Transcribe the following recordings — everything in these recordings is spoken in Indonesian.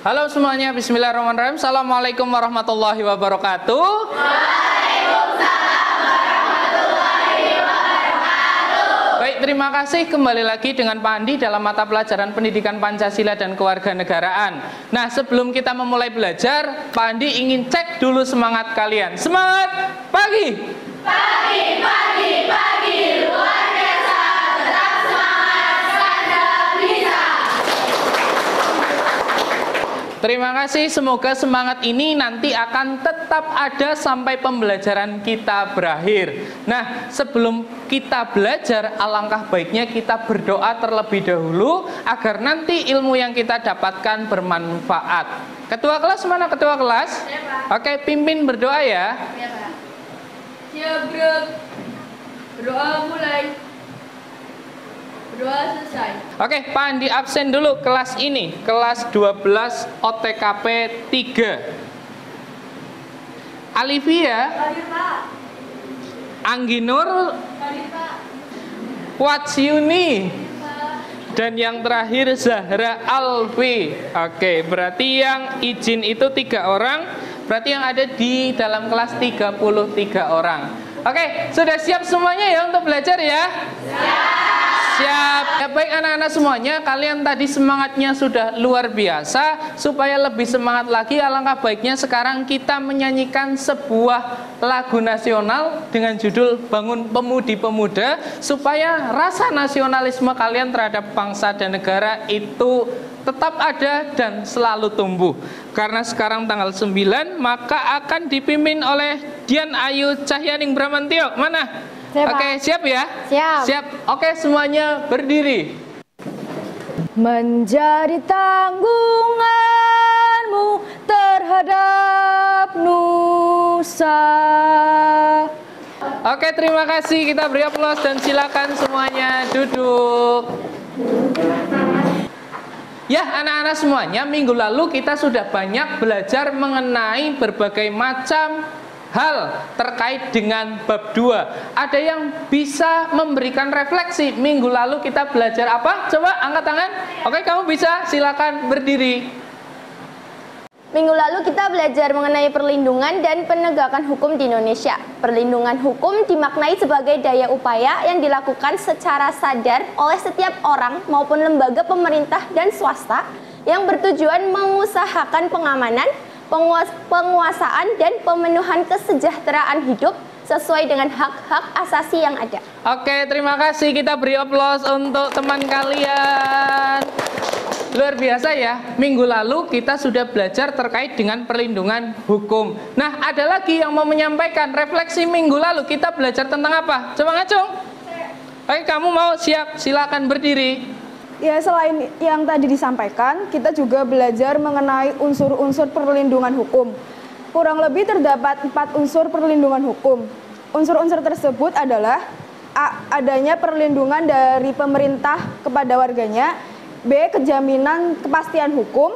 Halo semuanya, bismillahirrahmanirrahim. Assalamualaikum warahmatullahi wabarakatuh. Waalaikumsalam warahmatullahi wabarakatuh. Baik, terima kasih kembali lagi dengan Pak Andi dalam mata pelajaran Pendidikan Pancasila dan Kewarganegaraan. Nah, sebelum kita memulai belajar, Pak Andi ingin cek dulu semangat kalian. Semangat pagi. Pagi, pagi, pagi, luar biasa. Tetap semangat, Skanda bisa. Terima kasih, semoga semangat ini nanti akan tetap ada sampai pembelajaran kita berakhir. Nah, sebelum kita belajar, alangkah baiknya kita berdoa terlebih dahulu agar nanti ilmu yang kita dapatkan bermanfaat. Ketua kelas mana ketua kelas? Ya, Pak. Oke, pimpin berdoa ya. Ya, Pak. Siap, bro. Berdoa mulai. Berdoa selesai. Oke, Pak Andi absen dulu kelas ini, kelas 12 OTKP 3. Alivia, Hadir, Pak. Angginur, Hadir, Pak. Watsiuni, Pak. dan yang terakhir Zahra Alfi. Oke, berarti yang izin itu 3 orang, berarti yang ada di dalam kelas 33 orang. Oke, sudah siap semuanya ya untuk belajar ya? Siap. Ya, baik anak-anak semuanya, kalian tadi semangatnya sudah luar biasa. Supaya lebih semangat lagi, alangkah baiknya sekarang kita menyanyikan sebuah lagu nasional dengan judul Bangun Pemudi Pemuda, supaya rasa nasionalisme kalian terhadap bangsa dan negara itu tetap ada dan selalu tumbuh. Karena sekarang tanggal 9, maka akan dipimpin oleh Dian Ayu Cahyaning Bramantio. Mana? Siap, Oke, Pak. siap ya? Siap. Siap. Oke, semuanya berdiri. Menjadi tanggunganmu terhadap nusa. Oke, terima kasih. Kita beri aplaus dan silakan semuanya duduk. Ya, anak-anak semuanya, minggu lalu kita sudah banyak belajar mengenai berbagai macam hal terkait dengan bab 2. Ada yang bisa memberikan refleksi. Minggu lalu kita belajar apa? Coba angkat tangan. Oke, kamu bisa, silakan berdiri. Minggu lalu kita belajar mengenai perlindungan dan penegakan hukum di Indonesia. Perlindungan hukum dimaknai sebagai daya upaya yang dilakukan secara sadar oleh setiap orang maupun lembaga pemerintah dan swasta yang bertujuan mengusahakan pengamanan, penguasaan dan pemenuhan kesejahteraan hidup sesuai dengan hak-hak asasi yang ada. Oke, terima kasih. Kita beri aplaus untuk teman kalian. Luar biasa ya. Minggu lalu kita sudah belajar terkait dengan perlindungan hukum. Nah, ada lagi yang mau menyampaikan refleksi minggu lalu kita belajar tentang apa? Coba ngacung. Oke, kamu mau siap? Silakan berdiri. Ya, selain yang tadi disampaikan, kita juga belajar mengenai unsur-unsur perlindungan hukum. Kurang lebih terdapat 4 unsur perlindungan hukum. Unsur-unsur tersebut adalah A. Adanya perlindungan dari pemerintah kepada warganya. B. Kejaminan kepastian hukum.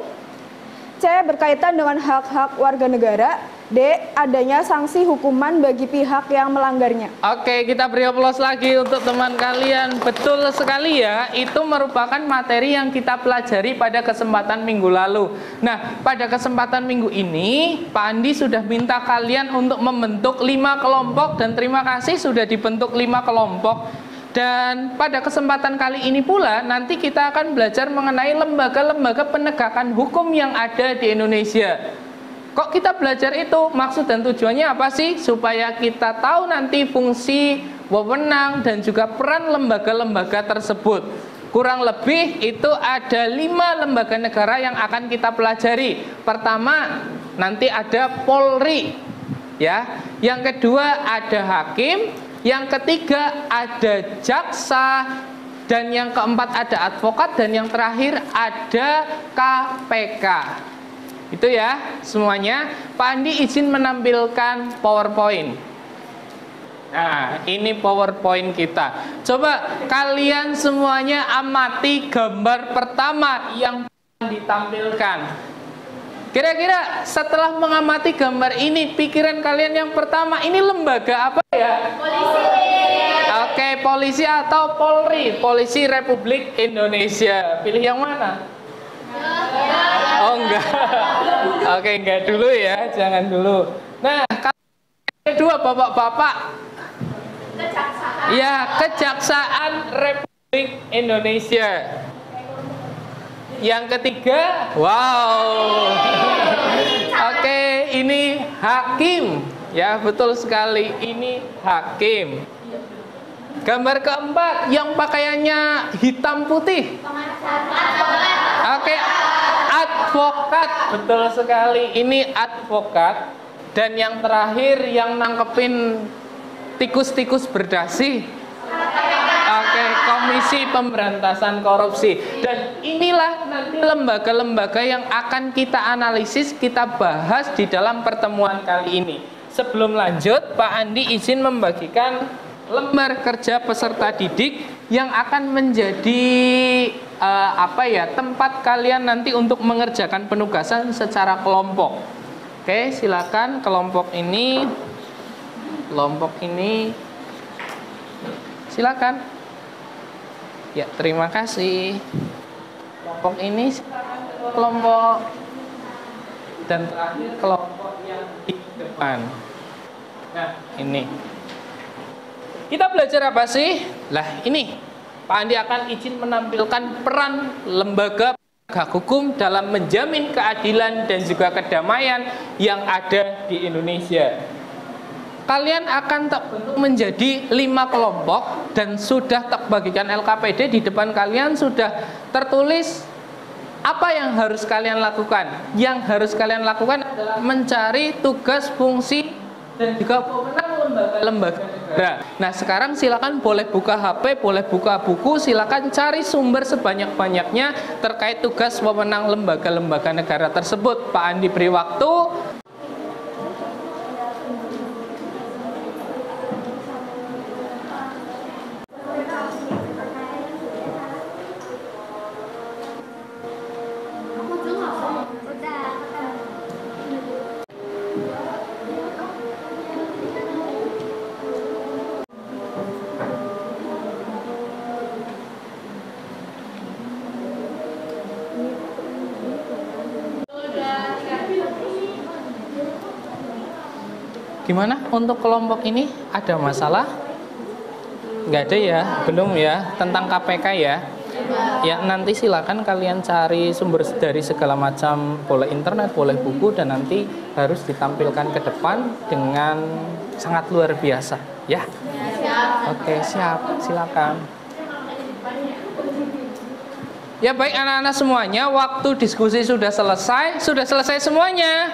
C. Berkaitan dengan hak-hak warga negara. D. Adanya sanksi hukuman bagi pihak yang melanggarnya. Oke, kita beri aplaus lagi untuk teman kalian. Betul sekali ya, itu merupakan materi yang kita pelajari pada kesempatan minggu lalu. Nah, pada kesempatan minggu ini, Pak Andi sudah minta kalian untuk membentuk 5 kelompok. Dan terima kasih sudah dibentuk 5 kelompok. Dan pada kesempatan kali ini pula, nanti kita akan belajar mengenai lembaga-lembaga penegakan hukum yang ada di Indonesia. Kok kita belajar itu? Maksud dan tujuannya apa sih? Supaya kita tahu nanti fungsi, wewenang, dan juga peran lembaga-lembaga tersebut. Kurang lebih itu ada 5 lembaga negara yang akan kita pelajari. Pertama, nanti ada Polri, ya. Yang kedua ada hakim, yang ketiga ada jaksa, dan yang keempat ada advokat, dan yang terakhir ada KPK. Itu ya semuanya. Pak Andi izin menampilkan PowerPoint. Nah, ini PowerPoint kita. Coba kalian semuanya amati gambar pertama yang ditampilkan. Kira-kira setelah mengamati gambar ini, pikiran kalian yang pertama, ini lembaga apa ya? Polisi. Oke, polisi atau Polri? Polisi Republik Indonesia. Pilih yang mana? Ya. Oh enggak. Oke, enggak dulu ya, jangan dulu. Nah, kedua Bapak-bapak. Ya, Kejaksaan Republik Indonesia. Yang ketiga, wow. Oke, ini hakim. Ya, betul sekali. Ini hakim. Gambar keempat, yang pakaiannya hitam putih. Oke, advokat. Betul sekali. Ini advokat. Dan yang terakhir, yang nangkepin tikus-tikus berdasi. Oke, Komisi Pemberantasan Korupsi. Dan inilah nanti lembaga-lembaga yang akan kita analisis, kita bahas di dalam pertemuan kali ini. Sebelum lanjut, Pak Andi izin membagikan lembar kerja peserta didik yang akan menjadi tempat kalian nanti untuk mengerjakan penugasan secara kelompok. Oke, silakan kelompok ini. Silakan. Ya, terima kasih. Kelompok ini silakan kelompok. Dan terakhir kelompok yang di depan. Nah, ini. Kita belajar apa sih? Lah, ini. Pak Andi akan izin menampilkan peran lembaga penegak hukum dalam menjamin keadilan dan juga kedamaian yang ada di Indonesia. Kalian akan terbentuk menjadi 5 kelompok dan sudah terbagikan LKPD. Di depan kalian sudah tertulis apa yang harus kalian lakukan. Yang harus kalian lakukan adalah mencari tugas, fungsi, dan juga pemenang lembaga-lembaga negara. Nah, sekarang silakan boleh buka HP, boleh buka buku, silakan cari sumber sebanyak-banyaknya terkait tugas pemenang lembaga-lembaga negara tersebut. Pak Andi beri waktu. Gimana untuk kelompok ini? Ada masalah? Nggak ada ya? Belum ya? Tentang KPK ya? Ya, nanti silakan kalian cari sumber dari segala macam, boleh internet, boleh buku, dan nanti harus ditampilkan ke depan dengan sangat luar biasa ya. Oke, siap. Silakan. Ya, baik anak-anak semuanya, waktu diskusi sudah selesai. Sudah selesai semuanya?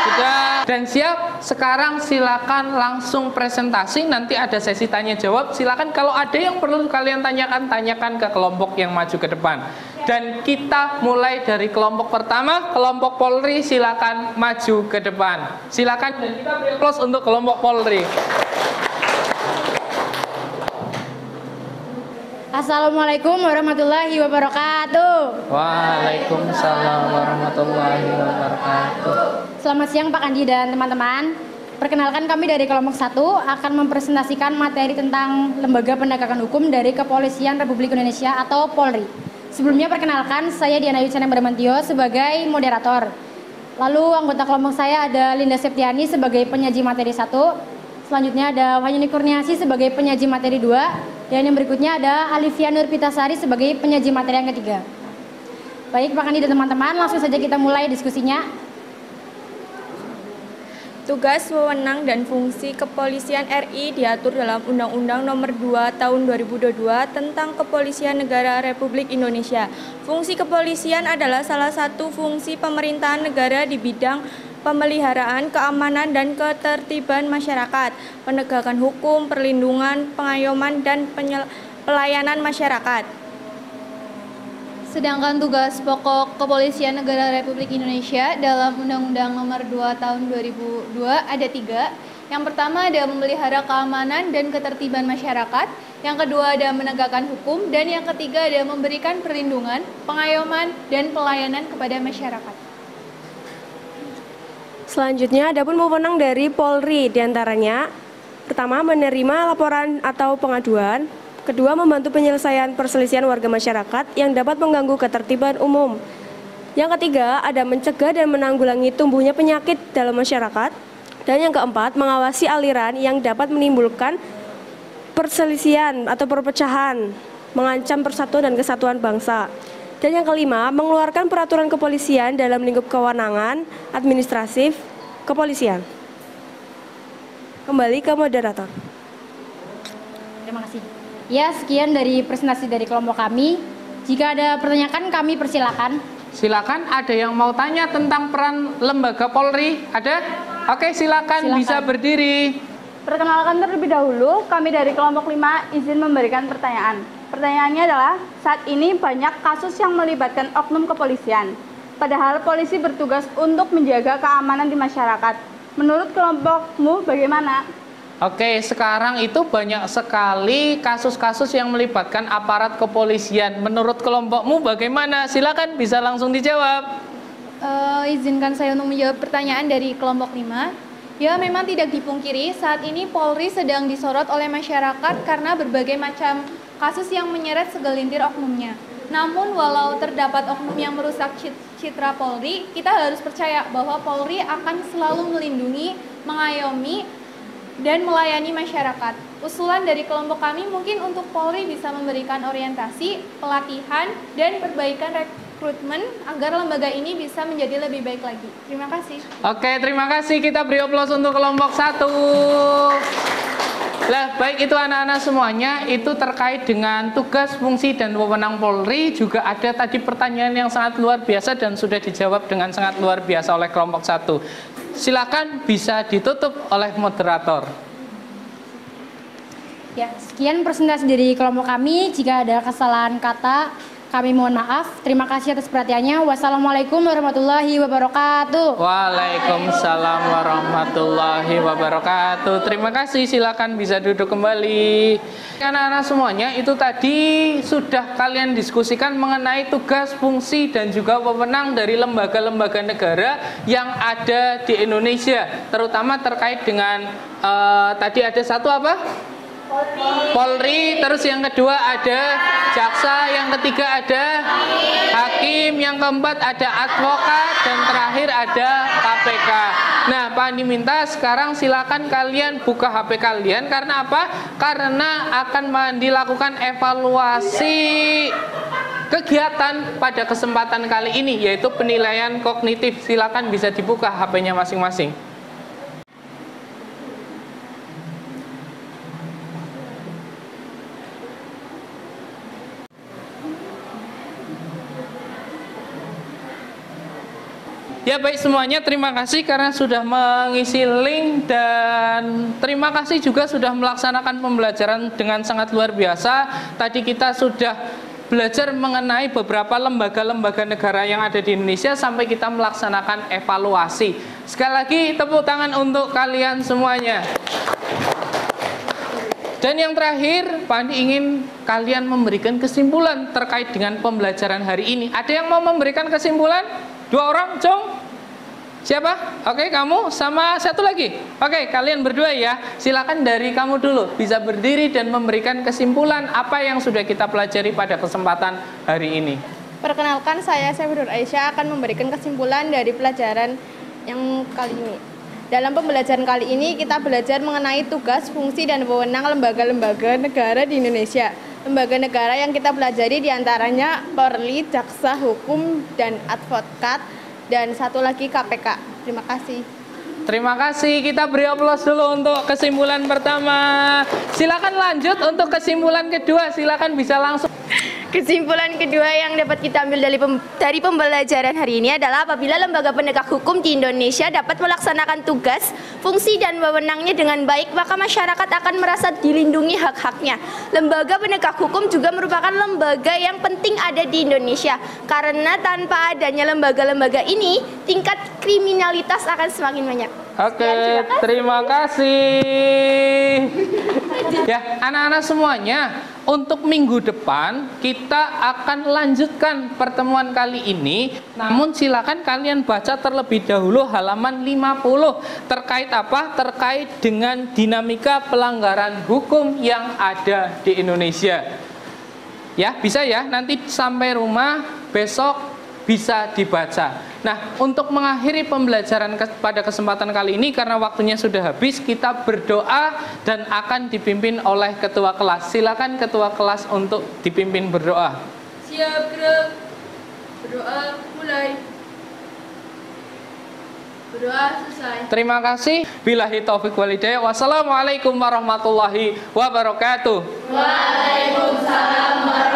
Sudah. Dan siap. Sekarang silakan langsung presentasi. Nanti ada sesi tanya jawab. Silakan kalau ada yang perlu kalian tanyakan ke kelompok yang maju ke depan. Dan kita mulai dari kelompok pertama, kelompok Polri. Silakan maju ke depan. Silakan, dan kita beri aplaus untuk kelompok Polri. Assalamualaikum warahmatullahi wabarakatuh. Waalaikumsalam warahmatullahi wabarakatuh. Selamat siang Pak Andi dan teman-teman. Perkenalkan, kami dari kelompok 1 akan mempresentasikan materi tentang Lembaga Penegakan Hukum dari Kepolisian Republik Indonesia atau Polri. Sebelumnya perkenalkan, saya Diana Yucana Bramantio sebagai moderator. Lalu anggota kelompok saya ada Linda Septiani sebagai penyaji materi 1. Selanjutnya ada Wahyuni Kurniasi sebagai penyaji materi 2. Dan yang berikutnya ada Alivia Nur Pitasari sebagai penyaji materi yang ketiga. Baik Pak Andi dan teman-teman, langsung saja kita mulai diskusinya. Tugas, wewenang, dan fungsi Kepolisian RI diatur dalam Undang-Undang Nomor 2 Tahun 2022 tentang Kepolisian Negara Republik Indonesia. Fungsi kepolisian adalah salah satu fungsi pemerintahan negara di bidang pemeliharaan, keamanan, dan ketertiban masyarakat, penegakan hukum, perlindungan, pengayoman, dan pelayanan masyarakat. Sedangkan tugas pokok Kepolisian Negara Republik Indonesia dalam Undang-Undang Nomor 2 Tahun 2002 ada 3. Yang pertama ada memelihara keamanan dan ketertiban masyarakat. Yang kedua ada menegakkan hukum. Dan yang ketiga ada memberikan perlindungan, pengayoman, dan pelayanan kepada masyarakat. Selanjutnya, adapun wewenang dari Polri diantaranya: pertama, menerima laporan atau pengaduan; kedua, membantu penyelesaian perselisihan warga masyarakat yang dapat mengganggu ketertiban umum; Yang ketiga, ada mencegah dan menanggulangi tumbuhnya penyakit dalam masyarakat. Dan yang keempat, mengawasi aliran yang dapat menimbulkan perselisihan atau perpecahan, mengancam persatuan dan kesatuan bangsa. Dan yang kelima, mengeluarkan peraturan kepolisian dalam lingkup kewenangan administratif kepolisian. Kembali ke moderator. Terima kasih. Ya, sekian dari presentasi dari kelompok kami. Jika ada pertanyaan kami persilakan. Silakan, ada yang mau tanya tentang peran lembaga Polri? Ada? Oke, silakan. Bisa berdiri. Perkenalkan terlebih dahulu, kami dari kelompok 5 izin memberikan pertanyaan. Pertanyaannya adalah, saat ini banyak kasus yang melibatkan oknum kepolisian. Padahal polisi bertugas untuk menjaga keamanan di masyarakat. Menurut kelompokmu bagaimana? Oke, sekarang itu banyak sekali kasus-kasus yang melibatkan aparat kepolisian. Menurut kelompokmu bagaimana? Silakan, bisa langsung dijawab. Izinkan saya untuk menjawab pertanyaan dari kelompok 5. Ya, memang tidak dipungkiri saat ini Polri sedang disorot oleh masyarakat karena berbagai macam kasus yang menyeret segelintir oknumnya. Namun walau terdapat oknum yang merusak citra Polri, kita harus percaya bahwa Polri akan selalu melindungi, mengayomi, dan melayani masyarakat. Usulan dari kelompok kami mungkin untuk Polri bisa memberikan orientasi, pelatihan, dan perbaikan rekrutmen agar lembaga ini bisa menjadi lebih baik lagi. Terima kasih. Oke, terima kasih. Kita beri aplaus untuk kelompok 1. Lah, baik itu anak-anak semuanya, itu terkait dengan tugas, fungsi, dan wewenang Polri. Juga ada tadi pertanyaan yang sangat luar biasa dan sudah dijawab dengan sangat luar biasa oleh kelompok 1. Silakan, bisa ditutup oleh moderator. Ya, sekian presentasi dari kelompok kami. Jika ada kesalahan kata, kami mohon maaf. Terima kasih atas perhatiannya. Wassalamualaikum warahmatullahi wabarakatuh. Waalaikumsalam warahmatullahi wabarakatuh. Terima kasih, silakan bisa duduk kembali. Anak-anak semuanya, itu tadi sudah kalian diskusikan mengenai tugas, fungsi, dan juga wewenang dari lembaga-lembaga negara yang ada di Indonesia. Terutama terkait dengan tadi ada satu apa? Polri, terus yang kedua ada jaksa, yang ketiga ada hakim, yang keempat ada advokat, dan terakhir ada KPK. Nah, Pak diminta sekarang silakan kalian buka HP kalian. Karena apa? Karena akan dilakukan evaluasi kegiatan pada kesempatan kali ini, yaitu penilaian kognitif. Silakan bisa dibuka HP-nya masing-masing. Ya baik semuanya, terima kasih karena sudah mengisi link dan terima kasih juga sudah melaksanakan pembelajaran dengan sangat luar biasa. Tadi kita sudah belajar mengenai beberapa lembaga-lembaga negara yang ada di Indonesia sampai kita melaksanakan evaluasi. Sekali lagi tepuk tangan untuk kalian semuanya. Dan yang terakhir, Pak Andi ingin kalian memberikan kesimpulan terkait dengan pembelajaran hari ini. Ada yang mau memberikan kesimpulan? 2 orang, Cong? Siapa? Oke, kamu sama satu lagi. Oke, kalian berdua ya. Silakan dari kamu dulu. Bisa berdiri dan memberikan kesimpulan apa yang sudah kita pelajari pada kesempatan hari ini. Perkenalkan, saya Syafidur Aisyah akan memberikan kesimpulan dari pelajaran yang kali ini. Dalam pembelajaran kali ini kita belajar mengenai tugas, fungsi, dan wewenang lembaga-lembaga negara di Indonesia. Lembaga negara yang kita pelajari diantaranya Polri, jaksa, hukum, dan advokat, dan satu lagi KPK. Terima kasih. Terima kasih, kita beri aplaus dulu untuk kesimpulan pertama. Silakan lanjut untuk kesimpulan kedua, silakan bisa langsung. Kesimpulan kedua yang dapat kita ambil dari pembelajaran hari ini adalah apabila lembaga penegak hukum di Indonesia dapat melaksanakan tugas, fungsi, dan wewenangnya dengan baik, maka masyarakat akan merasa dilindungi hak-haknya. Lembaga penegak hukum juga merupakan lembaga yang penting ada di Indonesia, karena tanpa adanya lembaga-lembaga ini, tingkat kriminalitas akan semakin banyak. Oke, terima kasih. Ya, anak-anak semuanya, untuk minggu depan kita akan lanjutkan pertemuan kali ini. Namun silakan kalian baca terlebih dahulu halaman 50. Terkait apa? Terkait dengan dinamika pelanggaran hukum yang ada di Indonesia. Ya, bisa ya, nanti sampai rumah besok bisa dibaca. Nah, untuk mengakhiri pembelajaran pada kesempatan kali ini, karena waktunya sudah habis, kita berdoa dan akan dipimpin oleh ketua kelas. Silakan ketua kelas untuk dipimpin berdoa. Siap, gerak. Berdoa mulai. Berdoa selesai. Terima kasih. Billahi taufiq walhidayah. Wassalamualaikum warahmatullahi wabarakatuh. Waalaikumsalam warahmatullahi wabarakatuh.